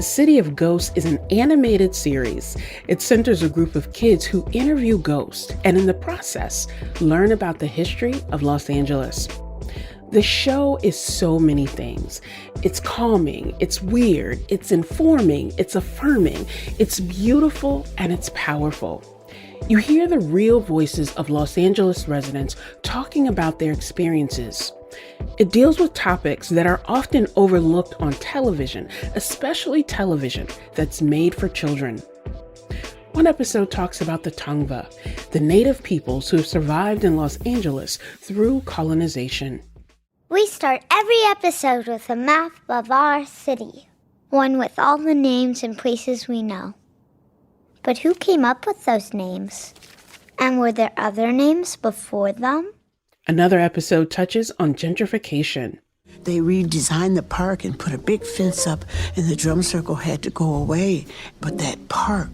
City of Ghosts is an animated series. It centers a group of kids who interview ghosts and, in the process, learn about the history of Los Angeles. The show is so many things. It's calming, it's weird, it's informing, it's affirming, it's beautiful, and it's powerful. You hear the real voices of Los Angeles residents talking about their experiences. It deals with topics that are often overlooked on television, especially television that's made for children. One episode talks about the Tongva, the native peoples who have survived in Los Angeles through colonization. We start every episode with a map of our city, one with all the names and places we know. But who came up with those names? And were there other names before them? Another episode touches on gentrification. They redesigned the park and put a big fence up, and the drum circle had to go away. But that park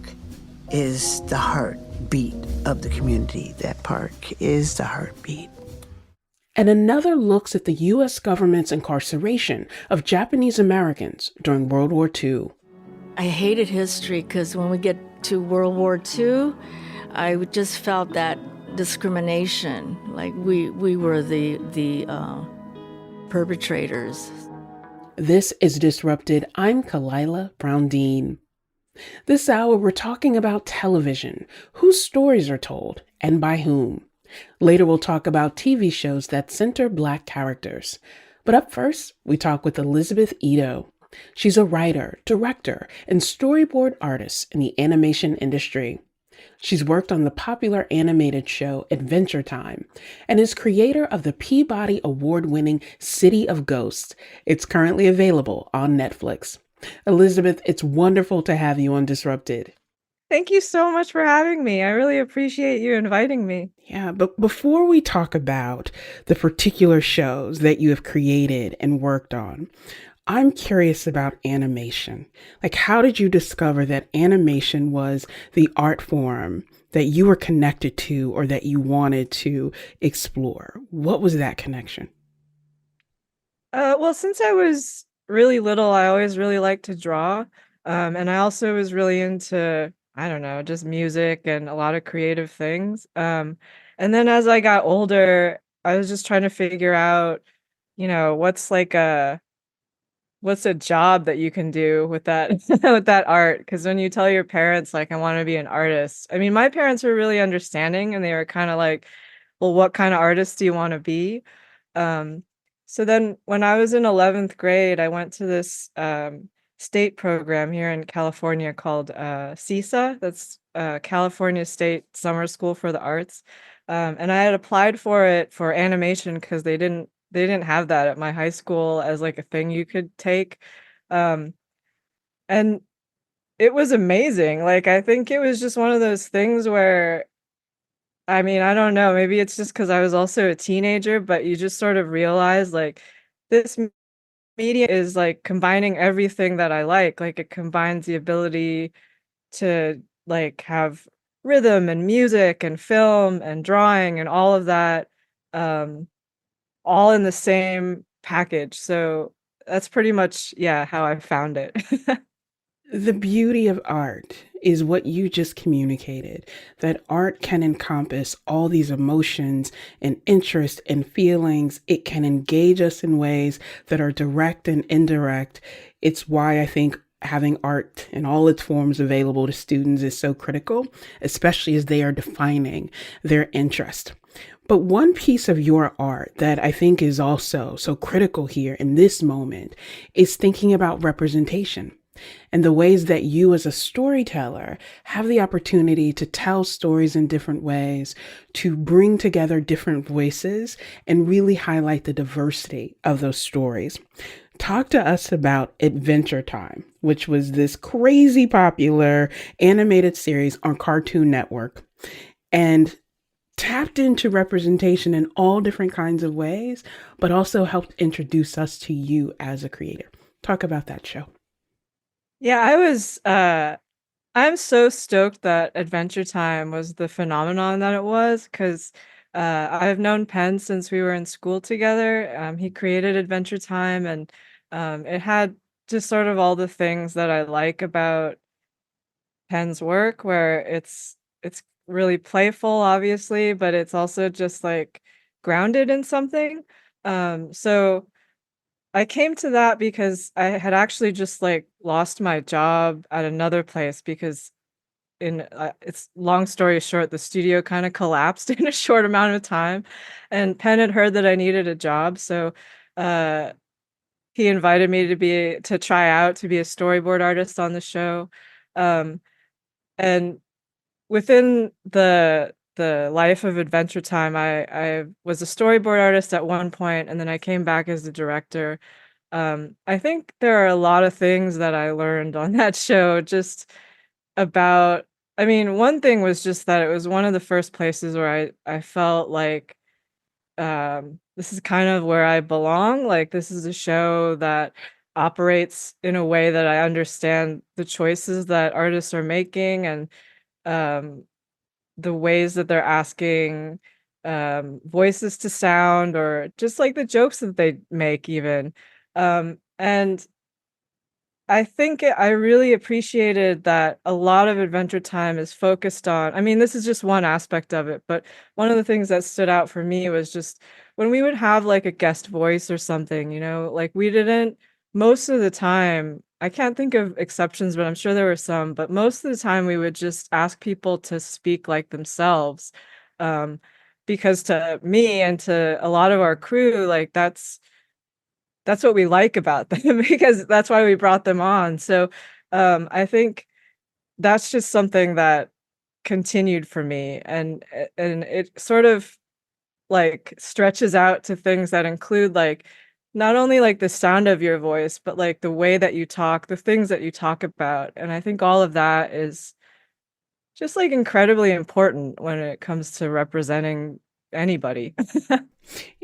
is the heartbeat of the community. That park is the heartbeat. And another looks at the U.S. government's incarceration of Japanese Americans during World War II. I hated history because when we get to World War II, I just felt that discrimination, like we were the perpetrators. This is Disrupted. I'm Kalila Brown-Dean. This hour, we're talking about television, whose stories are told, and by whom. Later, we'll talk about TV shows that center Black characters. But up first, we talk with Elizabeth Ito. She's a writer, director, and storyboard artist in the animation industry. She's worked on the popular animated show Adventure Time and is creator of the Peabody Award-winning City of Ghosts. It's currently available on Netflix. Elizabeth, it's wonderful to have you on Disrupted. Thank you so much for having me. I really appreciate you inviting me. Yeah, but before we talk about the particular shows that you have created and worked on, I'm curious about animation. Like, how did you discover that animation was the art form that you were connected to or that you wanted to explore? What was that connection? Well, since I was really little, I always really liked to draw. And I also was really into, I don't know, just music and a lot of creative things. And then as I got older, I was just trying to figure out, what's a job that you can do with that with that art? Because when you tell your parents, like, I want to be an artist, I mean, my parents were really understanding, and they were kind of like, well, what kind of artist do you want to be? So then when I was in 11th grade, I went to this state program here in California called CISA. That's California State Summer School for the Arts. And I had applied for it for animation because they didn't have that at my high school as like a thing you could take. And it was amazing. Like, I think it was just one of those things where, I mean, I don't know, maybe it's just because I was also a teenager, but you just sort of realize, like, this media is like combining everything that I like. Like, it combines the ability to like have rhythm and music and film and drawing and all of that. All in the same package. So that's pretty much, yeah, how I found it. The beauty of art is what you just communicated, that art can encompass all these emotions and interests and feelings. It can engage us in ways that are direct and indirect. It's why I think having art in all its forms available to students is so critical, especially as they are defining their interest. But one piece of your art that I think is also so critical here in this moment is thinking about representation and the ways that you as a storyteller have the opportunity to tell stories in different ways, to bring together different voices and really highlight the diversity of those stories. Talk to us about Adventure Time, which was this crazy popular animated series on Cartoon Network and tapped into representation in all different kinds of ways, but also helped introduce us to you as a creator. Talk about that show. Yeah, I'm so stoked that Adventure Time was the phenomenon that it was, because I've known Penn since we were in school together. He created Adventure Time, and it had just sort of all the things that I like about Penn's work, where it's really playful, obviously, but it's also just like grounded in something. So I came to that because I had actually just like lost my job at another place because it's long story short, the studio kind of collapsed in a short amount of time, and Penn had heard that I needed a job, so uh, he invited me to try out to be a storyboard artist on the show, um, and within the life of Adventure Time, I was a storyboard artist at one point, and then I came back as the director. I think there are a lot of things that I learned on that show just about I mean, one thing was just that it was one of the first places where I felt like, this is kind of where I belong, like, this is a show that operates in a way that I understand the choices that artists are making and, um, the ways that they're asking, voices to sound or just, like, the jokes that they make even, and I think I really appreciated that a lot of Adventure Time is focused on I mean, this is just one aspect of it, but one of the things that stood out for me was just when we would have, like, a guest voice or something, like, we didn't most of the time I can't think of exceptions, but I'm sure there were some, but most of the time, we would just ask people to speak like themselves, um, because to me and to a lot of our crew, like, that's what we like about them because that's why we brought them on. So, I think that's just something that continued for me and it sort of, like, stretches out to things that include, like, not only, like, the sound of your voice, but, like, the way that you talk, the things that you talk about, and I think all of that is just, like, incredibly important when it comes to representing anybody.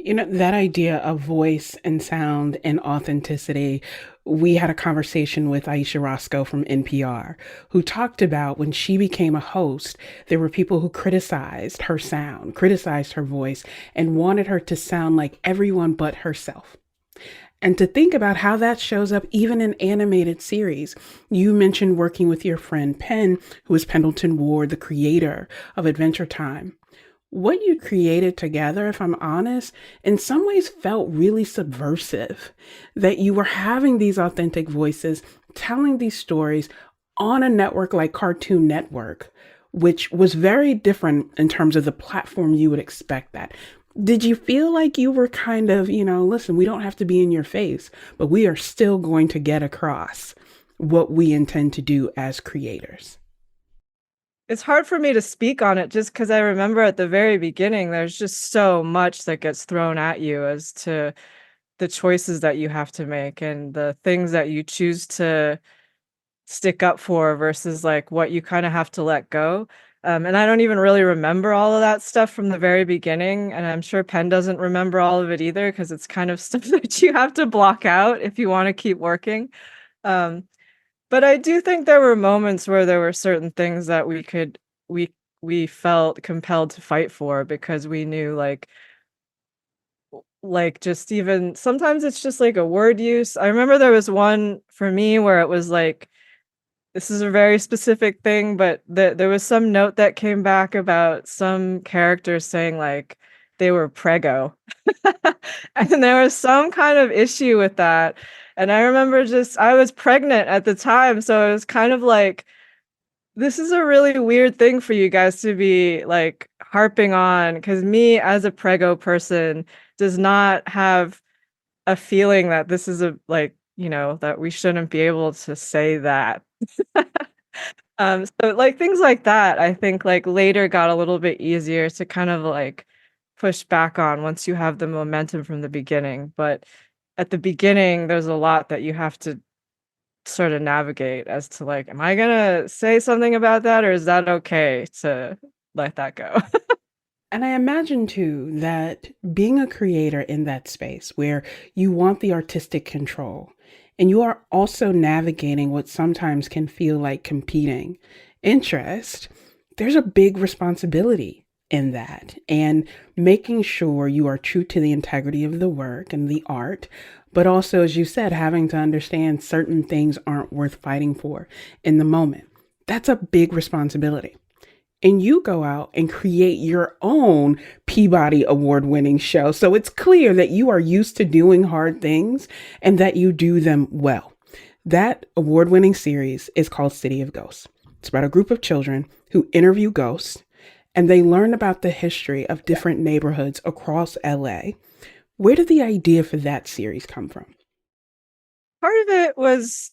That idea of voice and sound and authenticity, we had a conversation with Aisha Roscoe from NPR, who talked about when she became a host, there were people who criticized her sound, criticized her voice, and wanted her to sound like everyone but herself. And to think about how that shows up even in animated series. You mentioned working with your friend Penn, who is Pendleton Ward, the creator of Adventure Time. What you created together, if I'm honest, in some ways felt really subversive. That you were having these authentic voices, telling these stories on a network like Cartoon Network, which was very different in terms of the platform you would expect that. Did you feel like you were kind of, listen, we don't have to be in your face, but we are still going to get across what we intend to do as creators? It's hard for me to speak on it just because I remember at the very beginning, there's just so much that gets thrown at you as to the choices that you have to make and the things that you choose to stick up for versus, like, what you kinda have to let go. And I don't even really remember all of that stuff from the very beginning, and I'm sure Penn doesn't remember all of it either because it's kind of stuff that you have to block out if you wanna keep working. Um, but I do think there were moments where there were certain things that we we felt compelled to fight for because we knew, just even sometimes it's just, like, a word use. I remember there was one for me where it was, like, this is a very specific thing, but there was some note that came back about some characters saying, like, they were preggo. And there was some kind of issue with that, and I remember just I was pregnant at the time, so it was kind of like, "This is a really weird thing for you guys to be, like, harping on, because me as a preggo person does not have a feeling that this is a that we shouldn't be able to say that." So, like, things like that, I think, like, later got a little bit easier to kind of, like, push back on once you have the momentum from the beginning, but at the beginning, there's a lot that you have to sorta navigate as to, like, "Am I gonna say something about that, or is that okay to let that go?" And I imagine too that being a creator in that space where you want the artistic control and you are also navigating what sometimes can feel like competing interest, there's a big responsibility in that and making sure you are true to the integrity of the work and the art, but also, as you said, having to understand certain things aren't worth fighting for in the moment. That's a big responsibility. And you go out and create your own Peabody Award winning show. So it's clear that you are used to doing hard things and that you do them well. That award winning series is called City of Ghosts. It's about a group of children who interview ghosts and they learn about the history of different neighborhoods across LA. Where did the idea for that series come from? Part of it was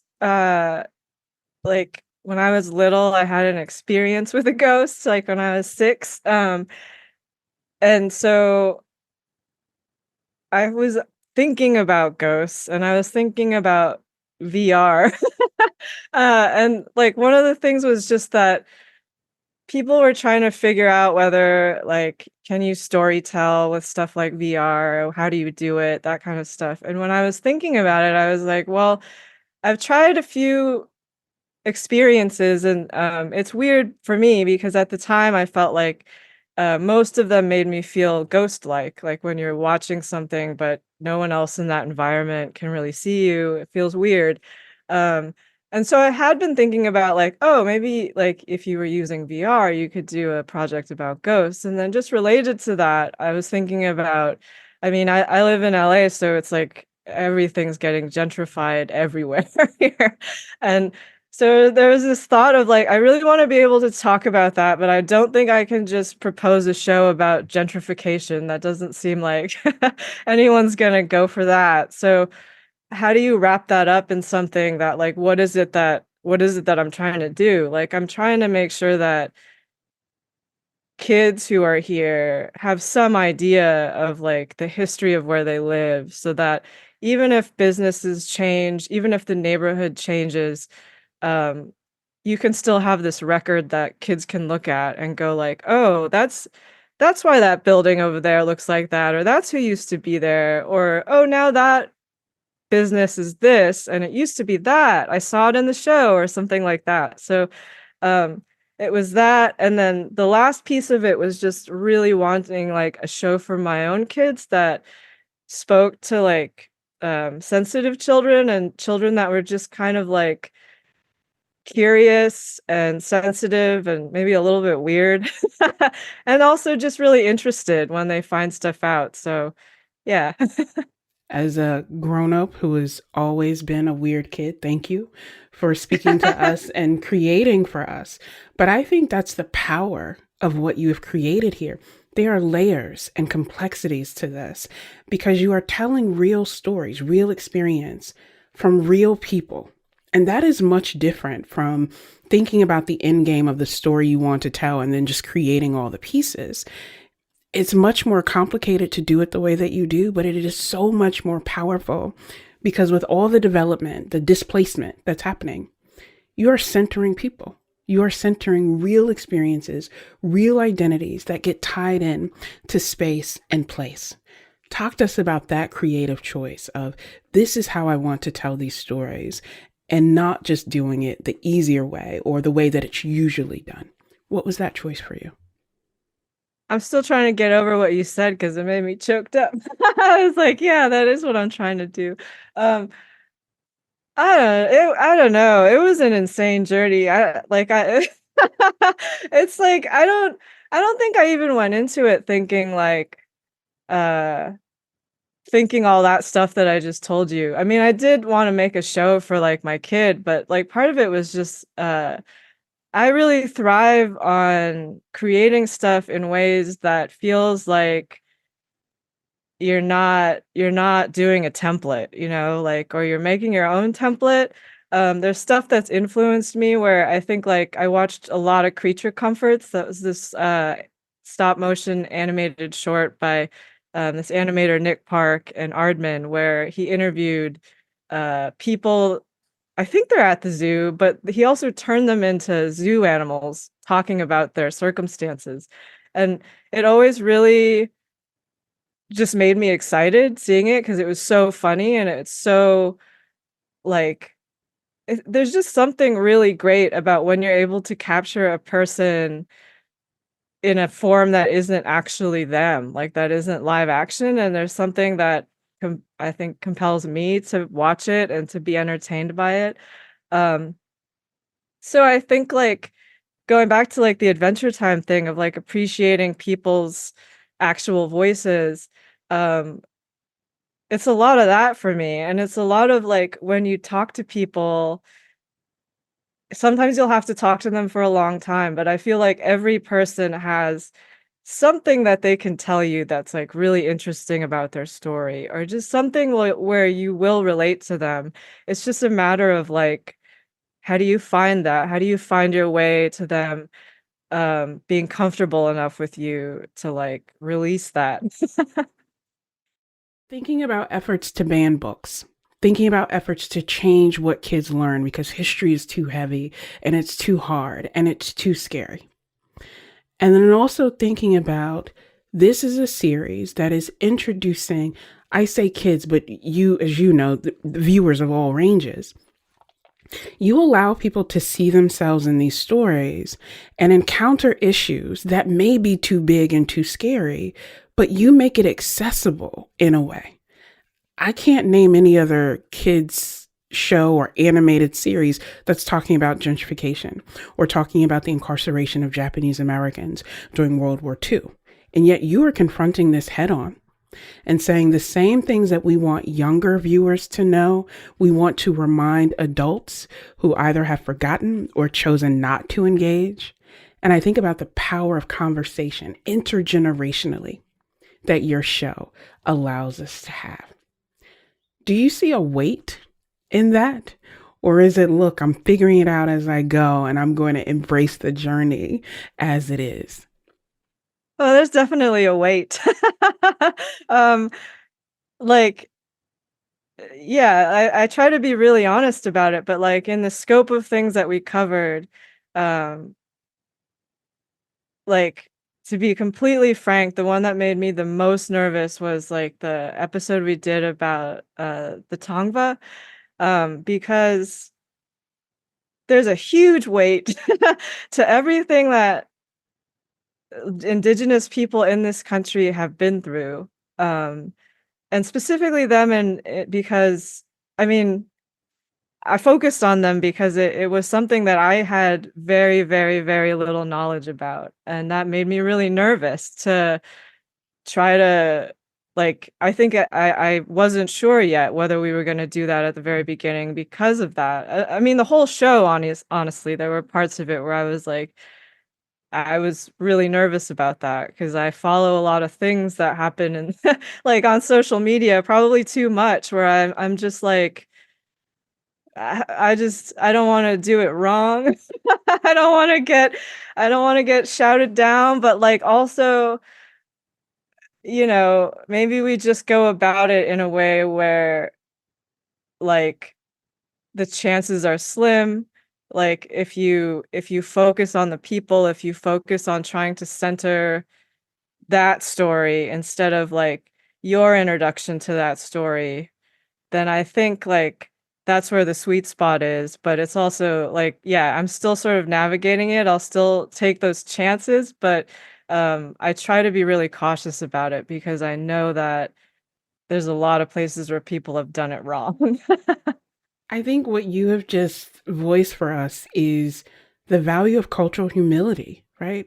like when I was little, I had an experience with a ghost, like when I was 6. And so I was thinking about ghosts and I was thinking about VR. And like one of the things was just that people were trying to figure out whether like can you story tell with stuff like VR, or how do you do it, that kind of stuff. And when I was thinking about it, I was like, well, I've tried a few experiences and it's weird for me because at the time I felt like most of them made me feel ghost like when you're watching something but no one else in that environment can really see you, it feels weird. um and so I had been thinking about like, oh, maybe like if you were using VR you could do a project about ghosts. And then just related to that, I was thinking about, I mean, I live in LA, so it's like everything's getting gentrified everywhere here. And so there was this thought of like, I really want to be able to talk about that, but I don't think I can just propose a show about gentrification. That doesn't seem like anyone's going to go for that. So how do you wrap that up in something that like, what is it that I'm trying to do? Like, I'm trying to make sure that kids who are here have some idea of like the history of where they live so that even if businesses change, even if the neighborhood changes, um, you can still have this record that kids can look at and go like, "Oh, that's why that building over there looks like that," or "That's who used to be there," or "Oh, now that business is this and it used to be that. I saw it in the show," or something like that. So, um, it was that, and then the last piece of it was just really wanting like a show for my own kids that spoke to like sensitive children and children that were just kind of like curious and sensitive and maybe a little bit weird and also just really interested when they find stuff out. So, yeah. As a grown up who has always been a weird kid, thank you for speaking to us and creating for us. But I think that's the power of what you have created here. There are layers and complexities to this because you are telling real stories, real experience from real people. And that is much different from thinking about the end game of the story you want to tell and then just creating all the pieces. It's much more complicated to do it the way that you do, but it is so much more powerful because with all the development, the displacement that's happening, you are centering people. You are centering real experiences, real identities that get tied in to space and place. Talk to us about that creative choice of this is how I want to tell these stories and not just doing it the easier way or the way that it's usually done. What was that choice for you? I'm still trying to get over what you said because it made me choked up. I was like, yeah, that is what I'm trying to do. Um, I don't know. It was an insane journey. It's like I don't think I even went into it thinking like uh thinking all that stuff that I just told you. I mean, I did want to make a show for like my kid, but like part of it was just I really thrive on creating stuff in ways that feels like you're not doing a template, like, or you're making your own template. There's stuff that's influenced me where I think like I watched a lot of Creature Comforts. That was this stop motion animated short by this animator Nick Park and Aardman, where he interviewed people. I think they're at the zoo, but he also turned them into zoo animals, talking about their circumstances. And it always really just made me excited seeing it because it was so funny and it's so like there's just something really great about when you're able to capture a person in a form that isn't actually them, like that isn't live action. And there's something that I think compels me to watch it and to be entertained by it. Um, so I think, like, going back to, like, the Adventure Time thing of, like, appreciating people's actual voices, um, it's a lot of that for me, and it's a lot of, like, when you talk to people, sometimes you'll have to talk to them for a long time, but I feel like every person has something that they can tell you that's, like, really interesting about their story, or just something where you will relate to them. It's just a matter of, like, how do you find that? How do you find your way to them, being comfortable enough with you to, like, release that? Thinking about efforts to ban books, thinking about efforts to change what kids learn because history is too heavy and it's too hard and it's too scary. And then also thinking about this is a series that is introducing, I say kids, but you, as you know, the viewers of all ranges. You allow people to see themselves in these stories and encounter issues that may be too big and too scary, but you make it accessible in a way. I can't name any other kids show or animated series that's talking about gentrification or talking about the incarceration of Japanese Americans during World War II. And yet you are confronting this head on and saying the same things that we want younger viewers to know, we want to remind adults who either have forgotten or chosen not to engage. And I think about the power of conversation intergenerationally that your show allows us to have. Do you see a weight in that? Or is it, look, I'm figuring it out as I go and I'm going to embrace the journey as it is? Oh, there's definitely a weight. Um, like, yeah, I try to be really honest about it, but, like, in the scope of things that we covered, um, like, to be completely frank, the one that made me the most nervous was, like, the episode we did about, the Tongva, because there's a huge weight to everything that indigenous people in this country have been through, and specifically them, and because I mean, I focused on them because it was something that I had very, very, very little knowledge about, and that made me really nervous to try to, like, I think I wasn't sure yet whether we were gonna do that at the very beginning because of that. I mean, the whole show, honestly, there were parts of it where I was like, I was really nervous about that because I follow a lot of things that happen and like on social media, probably too much, where I'm just like, I don't want to do it wrong. I don't want to get I don't want to get shouted down, but like also, maybe we just go about it in a way where, like, the chances are slim. Like, if you focus on the people, if you focus on trying to center that story instead of, like, your introduction to that story, then I think, like, that's where the sweet spot is, but it's also, like, yeah, I'm still sort of navigating it, I'll still take those chances, but, I try to be really cautious about it because I know that there's a lot of places where people have done it wrong. I think what you have just voiced for us is the value of cultural humility, right?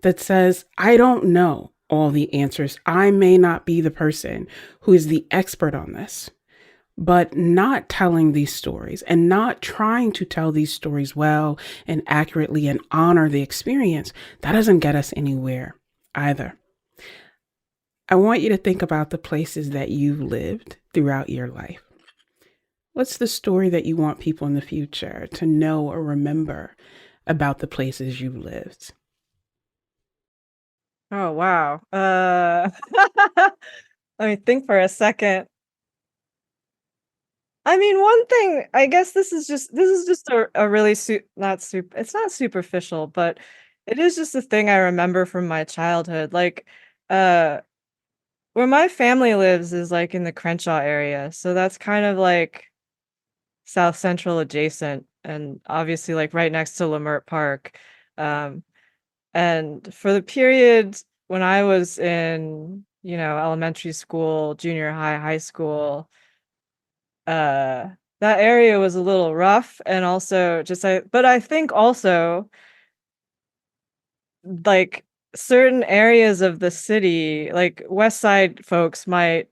That says, I don't know all the answers. I may not be the person who is the expert on this, but not telling these stories and not trying to tell these stories well and accurately and honor the experience, that doesn't get us anywhere either. I want you to think about the places that you've lived throughout your life. What's the story that you want people in the future to know or remember about the places you lived? Oh, wow. Let me think for a second. I mean, one thing, I guess this is just a really not super it's not superficial, but it is just a thing I remember from my childhood. Like, uh, where my family lives is, like, in the Crenshaw area, so that's kind of, like, South Central adjacent and obviously, like, right next to Leimert Park. Um, and for the period when I was in elementary school, junior high, high school, uh, that area was a little rough. And also but I think also like certain areas of the city, like West Side folks might,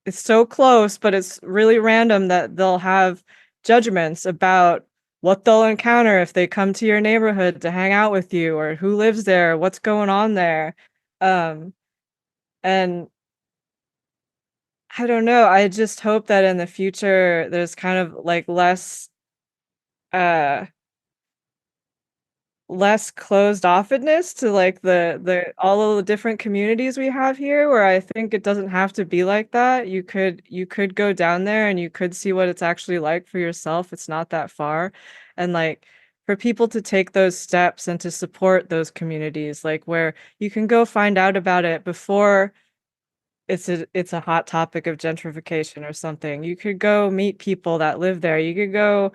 it's so close, but it's really random that they'll have judgments about what they'll encounter if they come to your neighborhood to hang out with you, or who lives there, what's going on there. Um, and I don't know, I just hope that in the future there's kind of like uh less closed offedness to like the all of the different communities we have here, where I think it doesn't have to be like that. You could go down there and you could see what it's actually like for yourself. It's not that far. And like for people to take those steps and to support those communities, like where you can go find out about it before it's a hot topic of gentrification or something. You could go meet people that live there. You could go,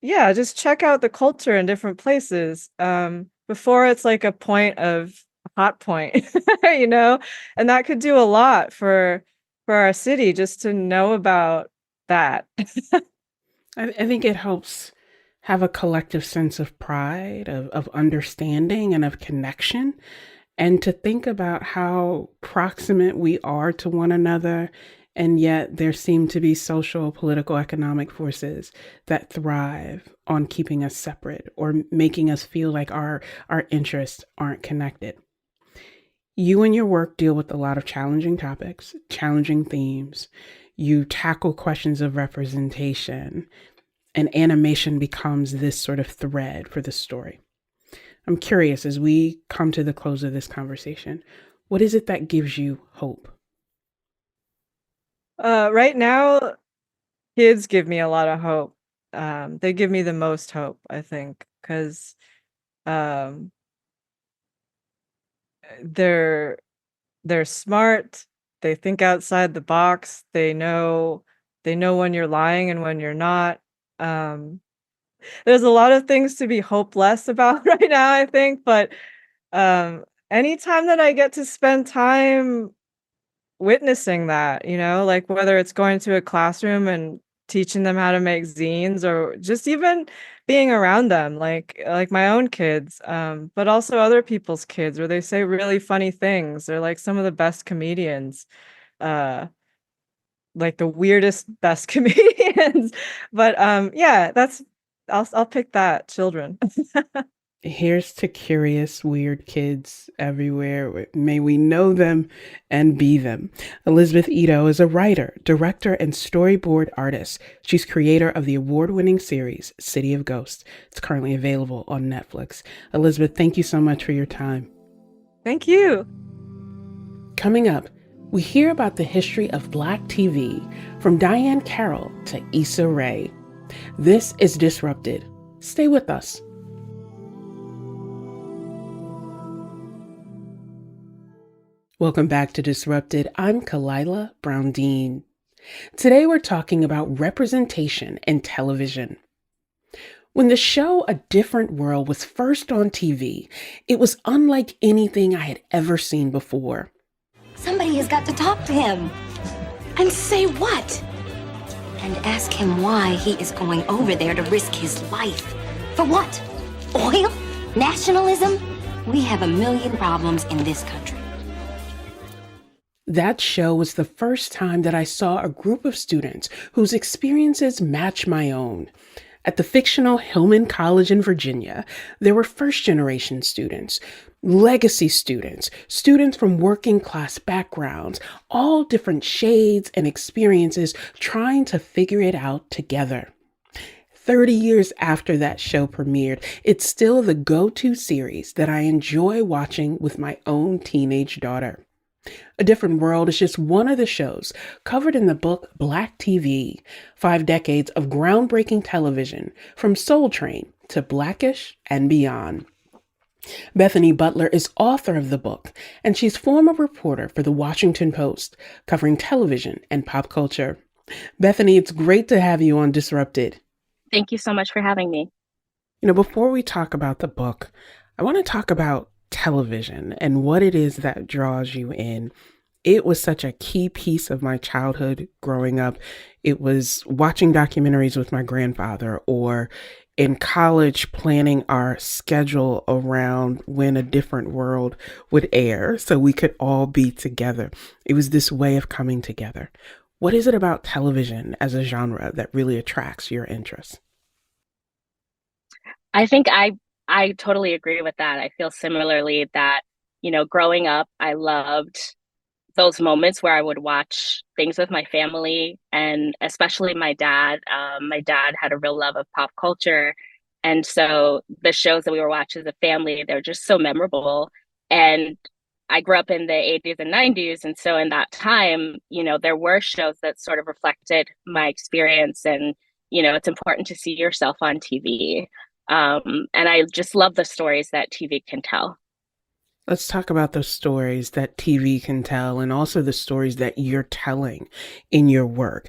yeah, just check out the culture in different places, before it's like a point of hot point, you know? And that could do a lot for our city just to know about that. I think it helps have a collective sense of pride, of understanding, and of connection, and to think about how proximate we are to one another. And yet there seem to be social, political, economic forces that thrive on keeping us separate or making us feel like our interests aren't connected. You and your work deal with a lot of challenging topics, challenging themes. You tackle questions of representation, and animation becomes this sort of thread for the story. I'm curious, as we come to the close of this conversation, what is it that gives you hope? Right now, kids give me a lot of hope. They give me the most hope, I think, because um, they're they're smart. They think outside the box. They know when you're lying and when you're not. Um, there's a lot of things to be hopeless about right now, I think, but anytime that I get to spend time witnessing that, like whether it's going to a classroom and teaching them how to make zines, or just even being around them, like my own kids, but also other people's kids, where they say really funny things. They're like some of the best comedians, uh, like the weirdest, best comedians. But yeah, I'll pick that, children. Here's to curious, weird kids everywhere. May we know them and be them. Elizabeth Ito is a writer, director, and storyboard artist. She's creator of the award-winning series, City of Ghosts. It's currently available on Netflix. Elizabeth, thank you so much for your time. Thank you. Coming up, we hear about the history of Black TV, from Diahann Carroll to Issa Rae. This is Disrupted. Stay with us. Welcome back to Disrupted. I'm Kalila Brown-Dean. Today we're talking about representation in television. When the show A Different World was first on TV, it was unlike anything I had ever seen before. Somebody has got to talk to him. And say what? And ask him why he is going over there to risk his life. For what? Oil? Nationalism? We have a million problems in this country. That show was the first time that I saw a group of students whose experiences match my own. At the fictional Hillman College in Virginia, there were first-generation students, legacy students, students from working class backgrounds, all different shades and experiences trying to figure it out together. 30 years after that show premiered, it's still the go-to series that I enjoy watching with my own teenage daughter. A Different World is just one of the shows covered in the book Black TV, 5 decades of groundbreaking television, from Soul Train to Blackish and beyond. Bethany Butler is author of the book, and she's former reporter for the Washington Post, covering television and pop culture. Bethany, it's great to have you on Disrupted. Thank you so much for having me. Before we talk about the book, I want to talk about television and what it is that draws you in. It was such a key piece of my childhood growing up. It was watching documentaries with my grandfather, or in college planning our schedule around when A Different World would air so we could all be together. It was this way of coming together. What is it about television as a genre that really attracts your interest? I think I totally agree with that. I feel similarly that, growing up, I loved those moments where I would watch things with my family and especially my dad. My dad had a real love of pop culture. And so the shows that we were watching as a family, they're just so memorable. And I grew up in the 80s and 90s. And so in that time, there were shows that sort of reflected my experience. And, it's important to see yourself on TV. And I just love the stories that TV can tell. Let's talk about the stories that TV can tell and also the stories that you're telling in your work.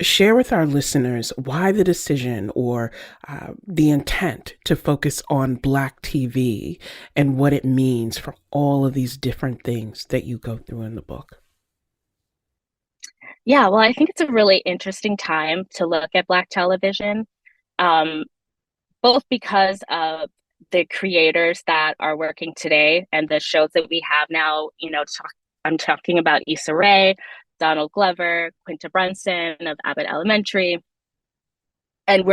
Share with our listeners why the decision or the intent to focus on Black TV and what it means for all of these different things that you go through in the book. Yeah, well, I think it's a really interesting time to look at Black television, um, both because of the creators that are working today and the shows that we have now. I'm talking about Issa Rae, Donald Glover, Quinta Brunson of Abbott Elementary. And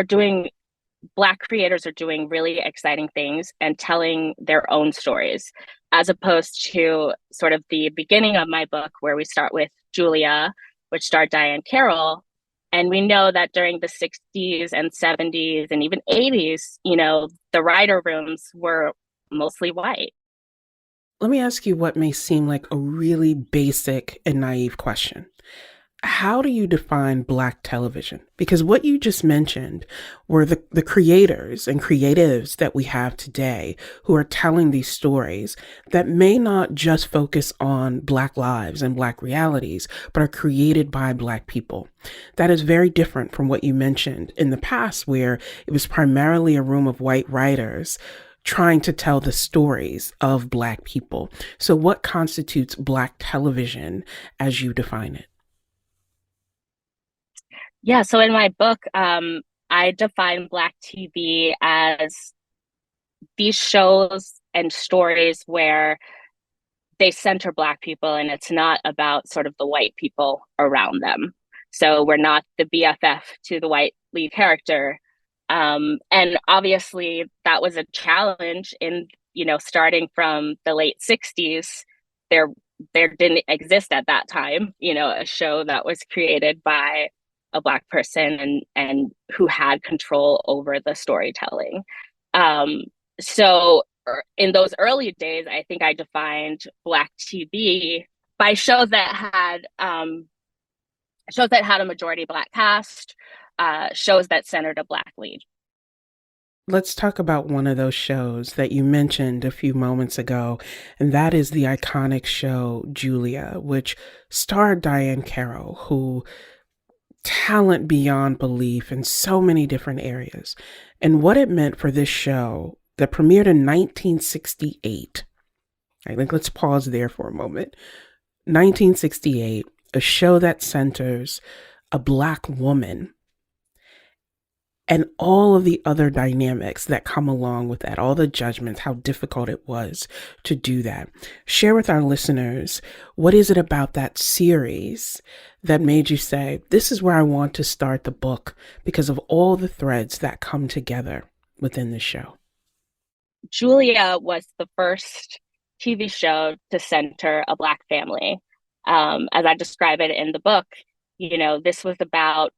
Black creators are doing really exciting things and telling their own stories, as opposed to sort of the beginning of my book, where we start with Julia, which starred Diahann Carroll. And we know that during the 60s and 70s and even 80s, the writer rooms were mostly white. Let me ask you what may seem like a really basic and naive question. How do you define Black television? Because what you just mentioned were the creators and creatives that we have today who are telling these stories that may not just focus on Black lives and Black realities, but are created by Black people. That is very different from what you mentioned in the past, where it was primarily a room of white writers trying to tell the stories of Black people. So what constitutes Black television as you define it? Yeah, so in my book, I define Black TV as these shows and stories where they center Black people and it's not about sort of the white people around them. So we're not the BFF to the white lead character. And obviously that was a challenge in, starting from the late 60s. There didn't exist at that time, a show that was created by a Black person and who had control over the storytelling. So in those early days, I think I defined Black TV by shows that had a majority Black cast, shows that centered a Black lead. Let's talk about one of those shows that you mentioned a few moments ago, and that is the iconic show Julia, which starred Diahann Carroll, who talent beyond belief in so many different areas. And what it meant for this show that premiered in 1968. I think let's pause there for a moment. 1968, a show that centers a Black woman and all of the other dynamics that come along with that, all the judgments, how difficult it was to do that. Share with our listeners, what is it about that series that made you say, this is where I want to start the book because of all the threads that come together within the show? Julia was the first TV show to center a Black family. As I describe it in the book, this was about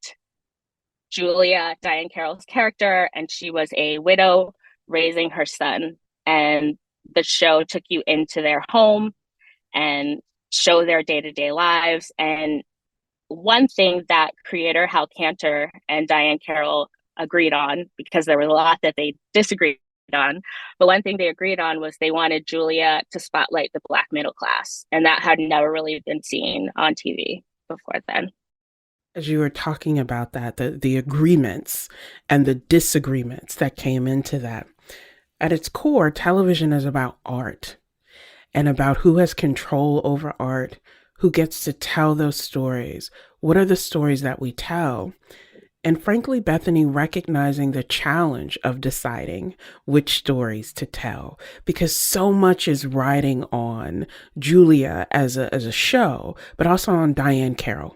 Julia, Diahann Carroll's character, and she was a widow raising her son. And the show took you into their home and show their day-to-day lives. And one thing that creator Hal Kanter and Diahann Carroll agreed on, because there was a lot that they disagreed on, but one thing they agreed on was they wanted Julia to spotlight the Black middle class. And that had never really been seen on TV before then. As you were talking about that, the agreements and the disagreements that came into that, at its core, television is about art. and about who has control over art, who gets to tell those stories, what are the stories that we tell, and frankly, Bethany recognizing the challenge of deciding which stories to tell, because so much is riding on Julia as a show, but also on Diahann Carroll,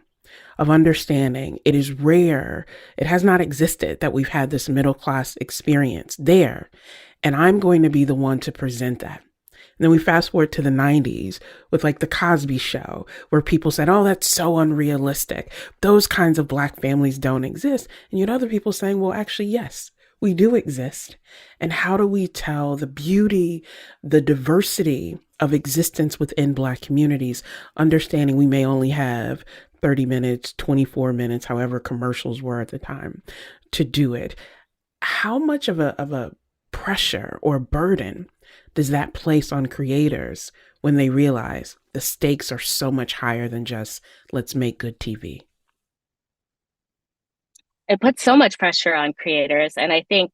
of understanding it is rare, it has not existed that we've had this middle class experience there, and I'm going to be the one to present that. And then we fast forward to the 90s with like the Cosby Show, where people said, oh, that's so unrealistic. Those kinds of Black families don't exist. And you had other people saying, well, actually, yes, we do exist. And how do we tell the beauty, the diversity of existence within Black communities, understanding we may only have 30 minutes, 24 minutes, however commercials were at the time, to do it? How much of a pressure or burden does that place on creators when they realize the stakes are so much higher than just let's make good TV? It puts so much pressure on creators. And I think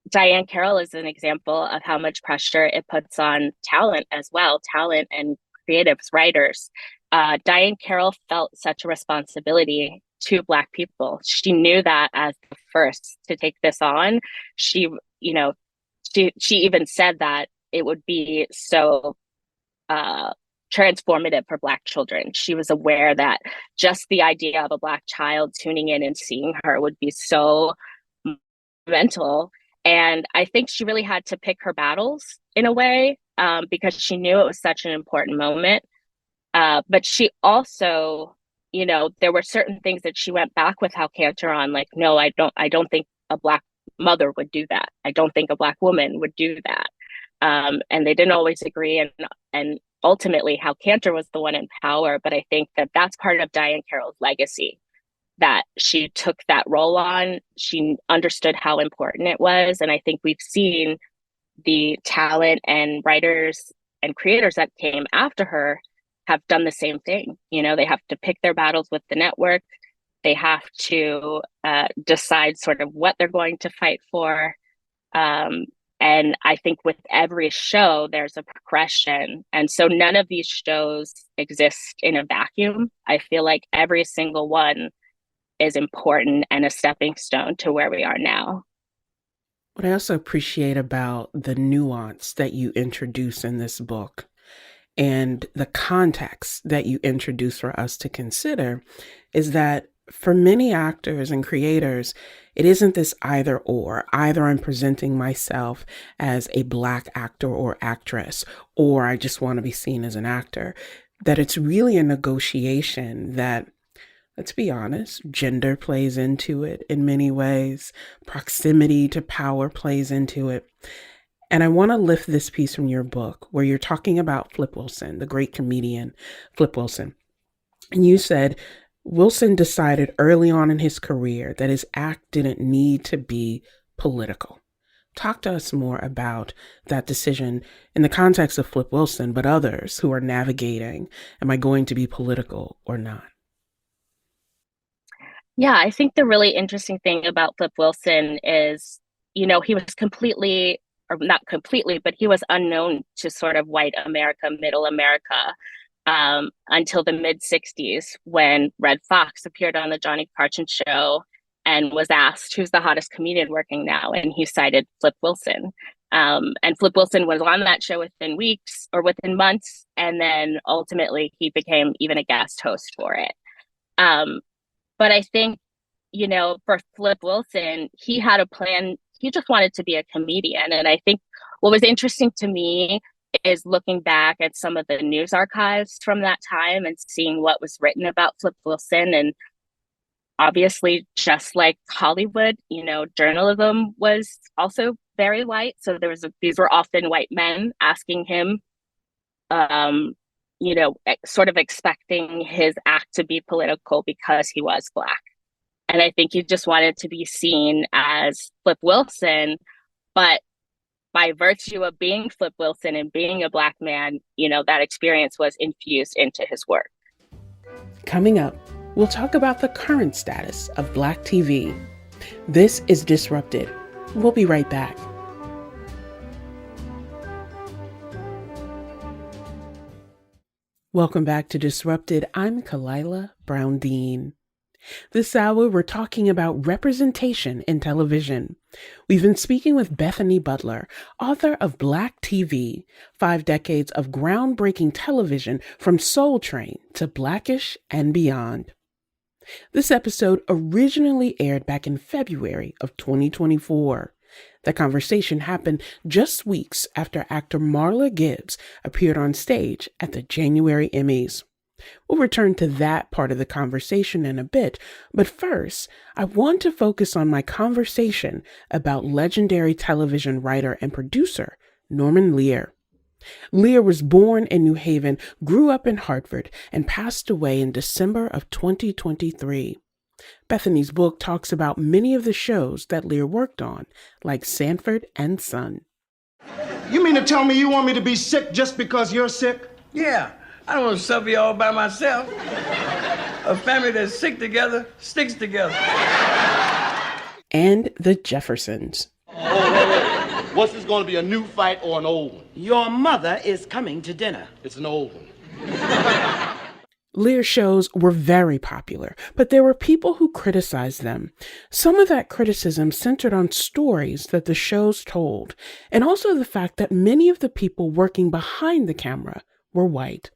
Diahann Carroll is an example of how much pressure it puts on talent as well, talent and creatives, writers. Diahann Carroll felt such a responsibility to Black people. She knew that as the first to take this on. She even said that it would be so transformative for Black children. She was aware that just the idea of a Black child tuning in and seeing her would be so mental. And I think she really had to pick her battles in a way, because she knew it was such an important moment. But she also, there were certain things that she went back with Hal Kanter on, like, no, I don't think a Black mother would do that. I don't think a Black woman would do that. And they didn't always agree. And ultimately, Hal Kanter was the one in power. But I think that that's part of Diahann Carroll's legacy, that she took that role on. She understood how important it was. And I think we've seen the talent and writers and creators that came after her have done the same thing. They have to pick their battles with the network. They have to decide sort of what they're going to fight for. And I think with every show, there's a progression. And so none of these shows exist in a vacuum. I feel like every single one is important and a stepping stone to where we are now. What I also appreciate about the nuance that you introduce in this book and the context that you introduce for us to consider is that for many actors and creators, it isn't this either or. Either I'm presenting myself as a Black actor or actress, or I just want to be seen as an actor. That it's really a negotiation that, let's be honest, gender plays into it in many ways. Proximity to power plays into it. And I want to lift this piece from your book where you're talking about Flip Wilson, the great comedian Flip Wilson. And you said, Wilson decided early on in his career that his act didn't need to be political. Talk to us more about that decision in the context of Flip Wilson, but others who are navigating, am I going to be political or not? Yeah, I think the really interesting thing about Flip Wilson is, he was completely, or not completely, but he was unknown to sort of white America, middle America, until the mid 60s when Red Fox appeared on the Johnny Carson show and was asked, who's the hottest comedian working now? And he cited Flip Wilson. And Flip Wilson was on that show within weeks or within months. And then ultimately he became even a guest host for it. But I think, for Flip Wilson, he had a plan. He just wanted to be a comedian. And I think what was interesting to me is looking back at some of the news archives from that time and seeing what was written about Flip Wilson. And obviously, just like Hollywood, journalism was also very white. So these were often white men asking him, sort of expecting his act to be political because he was Black. And I think he just wanted to be seen as Flip Wilson, but by virtue of being Flip Wilson and being a Black man, that experience was infused into his work. Coming up, we'll talk about the current status of Black TV. This is Disrupted. We'll be right back. Welcome back to Disrupted. I'm Kalila Brown Dean. This hour, we're talking about representation in television. We've been speaking with Bethany Butler, author of Black TV, 5 decades of groundbreaking television from Soul Train to Blackish and beyond. This episode originally aired back in February of 2024. The conversation happened just weeks after actor Marla Gibbs appeared on stage at the January Emmys. We'll return to that part of the conversation in a bit, but first, I want to focus on my conversation about legendary television writer and producer Norman Lear. Lear was born in New Haven, grew up in Hartford, and passed away in December of 2023. Bethany's book talks about many of the shows that Lear worked on, like Sanford and Son. You mean to tell me you want me to be sick just because you're sick? Yeah, I don't want to suffer all by myself. A family that's sick together sticks together. And the Jeffersons. What's this going to be, a new fight or an old one? Your mother is coming to dinner. It's an old one. Lear's shows were very popular, but there were people who criticized them. Some of that criticism centered on stories that the shows told, and also the fact that many of the people working behind the camera were white.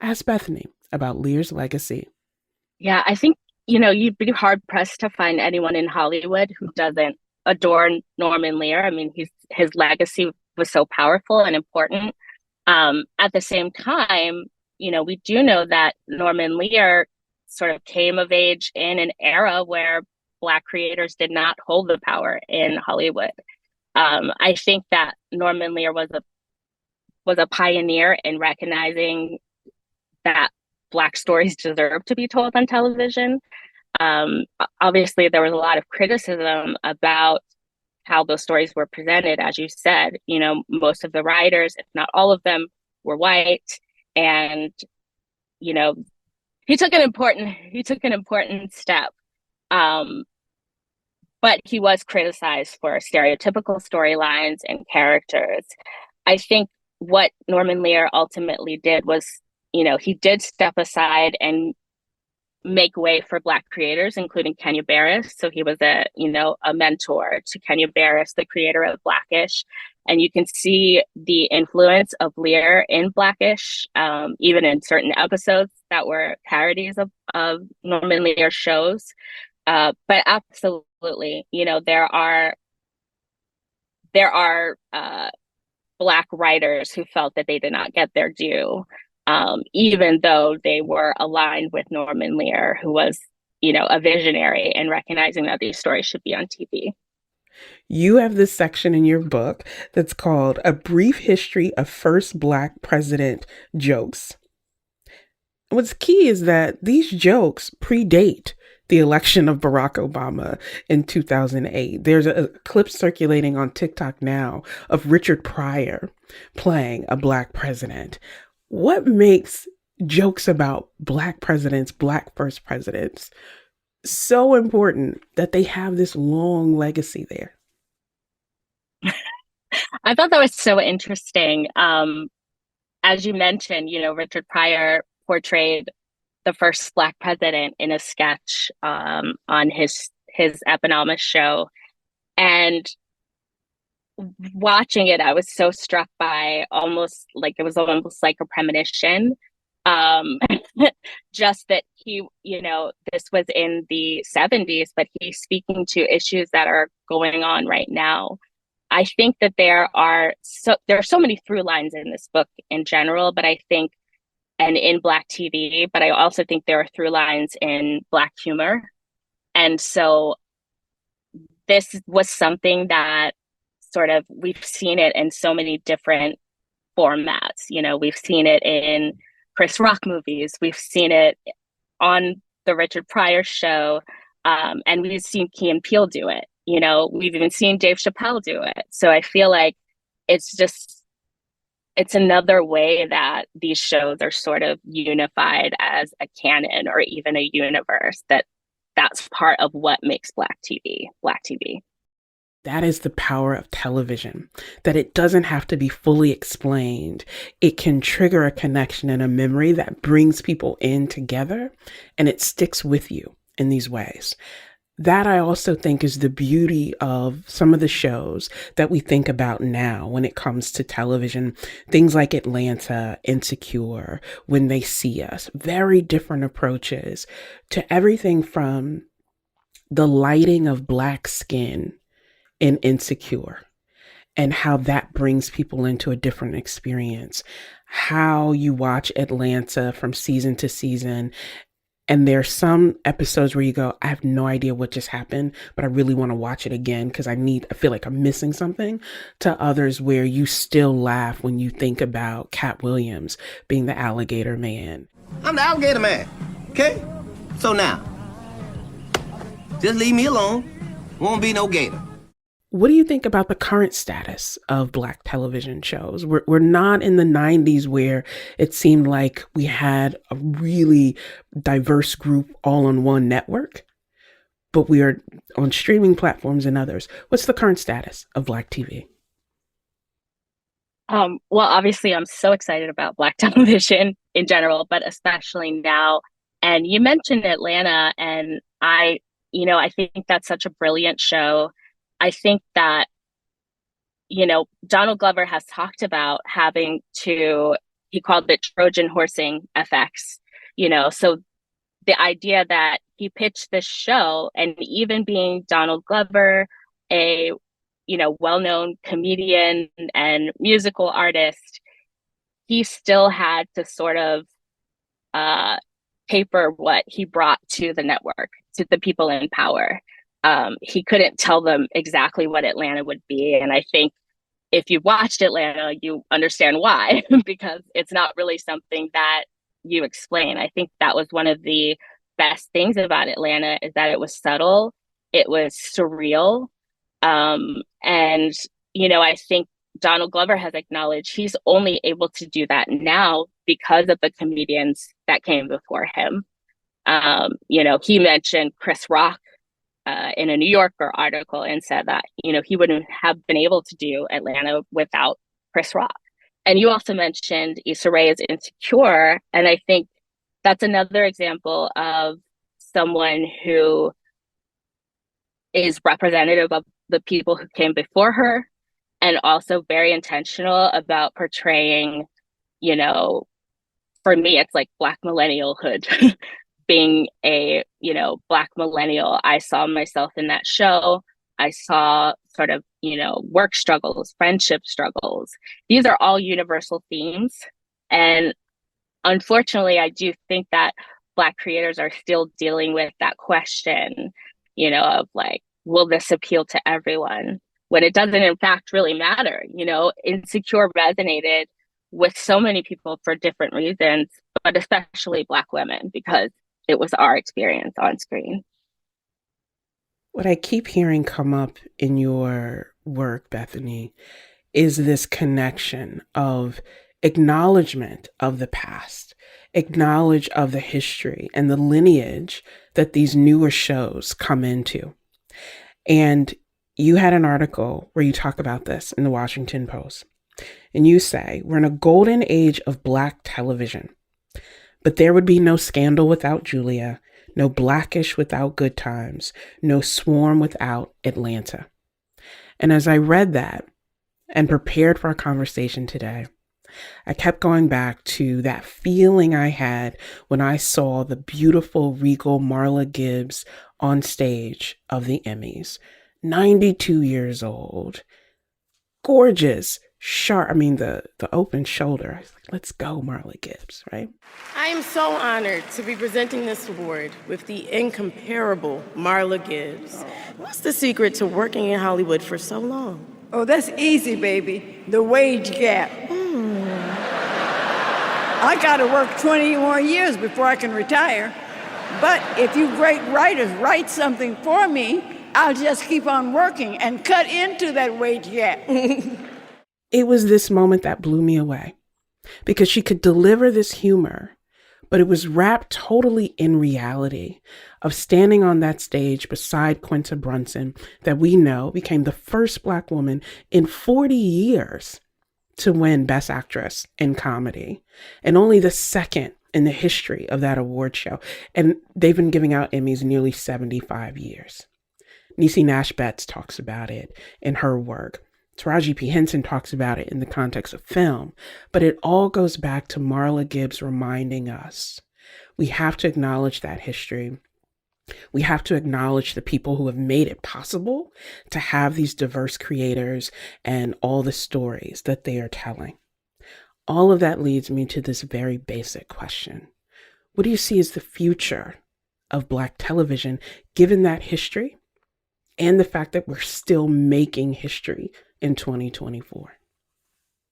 Ask Bethany about Lear's legacy. Yeah, I think, you'd be hard-pressed to find anyone in Hollywood who doesn't adore Norman Lear. I mean, his legacy was so powerful and important. At the same time, we do know that Norman Lear sort of came of age in an era where Black creators did not hold the power in Hollywood. I think that Norman Lear was a pioneer in recognizing that Black stories deserve to be told on television. Obviously, there was a lot of criticism about how those stories were presented. As you said, most of the writers, if not all of them, were white. And, he took an important step. But he was criticized for stereotypical storylines and characters. I think what Norman Lear ultimately did was, he did step aside and make way for Black creators, including Kenya Barris. So he was a mentor to Kenya Barris, the creator of Blackish. And you can see the influence of Lear in Blackish, even in certain episodes that were parodies of Norman Lear shows. But absolutely, there are Black writers who felt that they did not get their due, even though they were aligned with Norman Lear, who was, a visionary in recognizing that these stories should be on TV. You have this section in your book that's called A Brief History of First Black President Jokes. What's key is that these jokes predate the election of Barack Obama in 2008. There's a clip circulating on TikTok now of Richard Pryor playing a Black president. What makes jokes about Black presidents, Black first presidents, so important that they have this long legacy there? I thought that was so interesting. As you mentioned, Richard portrayed the first Black president in a sketch on his eponymous show. And watching it, I was so struck by almost like a premonition. Just that he, this was in the 70s, but he's speaking to issues that are going on right now. I think that there are so many through lines in this book in general, but I think, and in Black TV, but I also think there are through lines in Black humor. And so this was something that sort of, we've seen it in so many different formats. We've seen it in Chris Rock movies. We've seen it on the Richard Pryor show. And we've seen Key and Peele do it. We've even seen Dave Chappelle do it. So I feel like it's another way that these shows are sort of unified as a canon or even a universe that's part of what makes Black TV, Black TV. That is the power of television, that it doesn't have to be fully explained. It can trigger a connection and a memory that brings people in together, and it sticks with you in these ways. That I also think is the beauty of some of the shows that we think about now when it comes to television. Things like Atlanta, Insecure, When They See Us, very different approaches to everything from the lighting of Black skin in Insecure and how that brings people into a different experience. How you watch Atlanta from season to season, and there's some episodes where you go, I have no idea what just happened, but I really want to watch it again because I feel like I'm missing something. To others where you still laugh when you think about Cat Williams being the alligator man. I'm the alligator man, okay? So now, just leave me alone. Won't be no gator. What do you think about the current status of Black television shows? We're not in the 90s where it seemed like we had a really diverse group all on one network, but we are on streaming platforms and others. What's the current status of Black TV? Well, obviously, I'm so excited about Black television in general, but especially now. And you mentioned Atlanta, and I think that's such a brilliant show. I think that, Donald Glover has talked about having to, he called it Trojan horsing FX, so the idea that he pitched this show, and even being Donald Glover, a, well-known comedian and musical artist, he still had to sort of paper what he brought to the network, to the people in power. He couldn't tell them exactly what Atlanta would be. And I think if you watched Atlanta, you understand why, because it's not really something that you explain. I think that was one of the best things about Atlanta, is that it was subtle, it was surreal. And, I think Donald Glover has acknowledged he's only able to do that now because of the comedians that came before him. He mentioned Chris Rock in a New Yorker article and said that, he wouldn't have been able to do Atlanta without Chris Rock. And you also mentioned Issa Rae's Insecure. And I think that's another example of someone who is representative of the people who came before her, and also very intentional about portraying, for me, it's like Black millennialhood. Being a, Black millennial, I saw myself in that show. I saw sort of, work struggles, friendship struggles. These are all universal themes. And unfortunately, I do think that Black creators are still dealing with that question, of like, will this appeal to everyone? When it doesn't, in fact, really matter. Insecure resonated with so many people for different reasons, but especially Black women, because it was our experience on screen. What I keep hearing come up in your work, Bethany, is this connection of acknowledgement of the past, acknowledge of the history and the lineage that these newer shows come into. And you had an article where you talk about this in the Washington Post. And you say, we're in a golden age of Black television. But there would be no Scandal without Julia, no Blackish without Good Times, no Swarm without Atlanta. And as I read that and prepared for our conversation today, I kept going back to that feeling I had when I saw the beautiful, regal Marla Gibbs on stage of the Emmys, 92 years old, gorgeous, sharp. I mean, the open shoulder. I was like, let's go, Marla Gibbs, right? I am so honored to be presenting this award with the incomparable Marla Gibbs. What's the secret to working in Hollywood for so long? Oh, that's easy, baby. The wage gap. I gotta work 20 more years before I can retire. But if you great writers write something for me, I'll just keep on working and cut into that wage gap. It was this moment that blew me away, because she could deliver this humor, but it was wrapped totally in reality of standing on that stage beside Quinta Brunson that we know became the first Black woman in 40 years to win Best Actress in Comedy, and only the second in the history of that award show. And they've been giving out Emmys nearly 75 years. Niecy Nash Betts talks about it in her work. Taraji P. Henson talks about it in the context of film, but it all goes back to Marla Gibbs reminding us we have to acknowledge that history. We have to acknowledge the people who have made it possible to have these diverse creators and all the stories that they are telling. All of that leads me to this very basic question. What do you see as the future of Black television, given that history and the fact that we're still making history in 2024?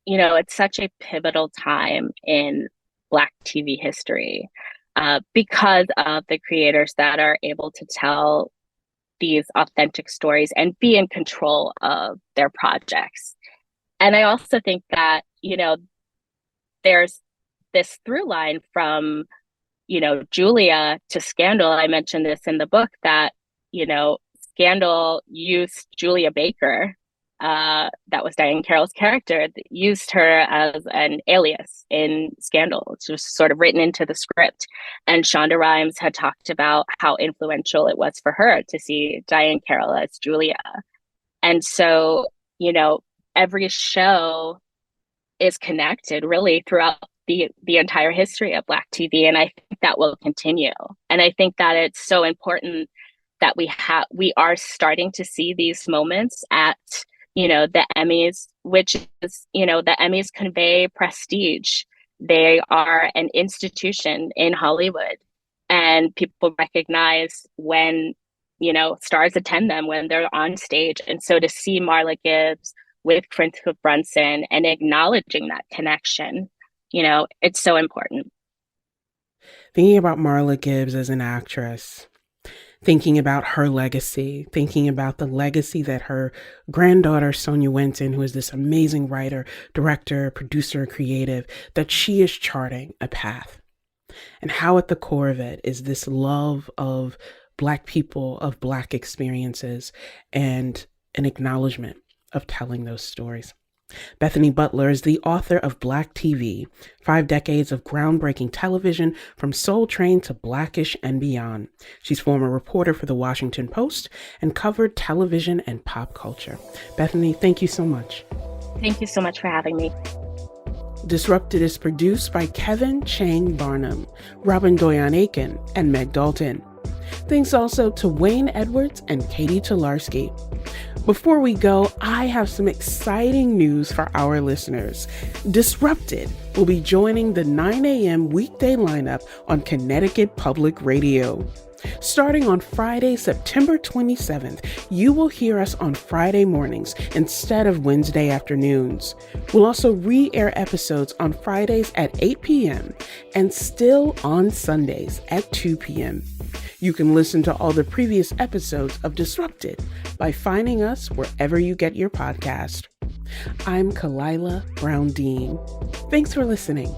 You know, it's such a pivotal time in Black TV history because of the creators that are able to tell these authentic stories and be in control of their projects. And I also think that, you know, there's this through line from, you know, Julia to Scandal. I mentioned this in the book that, you know, Scandal used Julia Baker, that was Diahann Carroll's character, used her as an alias in Scandal. It's just sort of written into the script. And Shonda Rhimes had talked about how influential it was for her to see Diahann Carroll as Julia. And so, you know, every show is connected really throughout the entire history of Black TV. And I think that will continue. And I think that it's so important that we are starting to see these moments at, you know, the Emmys, which is, you know, the Emmys convey prestige. They are an institution in Hollywood, and people recognize when, you know, stars attend them, when they're on stage. And so to see Marla Gibbs with Quinta Brunson and acknowledging that connection, you know, it's so important. Thinking about Marla Gibbs as an actress, thinking about her legacy, thinking about the legacy that her granddaughter, Sonia Winton, who is this amazing writer, director, producer, creative, that she is charting a path. And how at the core of it is this love of Black people, of Black experiences, and an acknowledgement of telling those stories. Bethany Butler is the author of Black TV, 5 decades of groundbreaking television from Soul Train to Blackish and beyond. She's former reporter for The Washington Post and covered television and pop culture. Bethany, thank you so much. Thank you so much for having me. Disrupted is produced by Kevin Chang Barnum, Robin Doyon Aiken, and Meg Dalton. Thanks also to Wayne Edwards and Katie Tolarski. Before we go, I have some exciting news for our listeners. Disrupted will be joining the 9 a.m. weekday lineup on Connecticut Public Radio. Starting on Friday, September 27th, you will hear us on Friday mornings instead of Wednesday afternoons. We'll also re-air episodes on Fridays at 8 p.m. and still on Sundays at 2 p.m. You can listen to all the previous episodes of Disrupted by finding us wherever you get your podcast. I'm Kalila Brown Dean. Thanks for listening.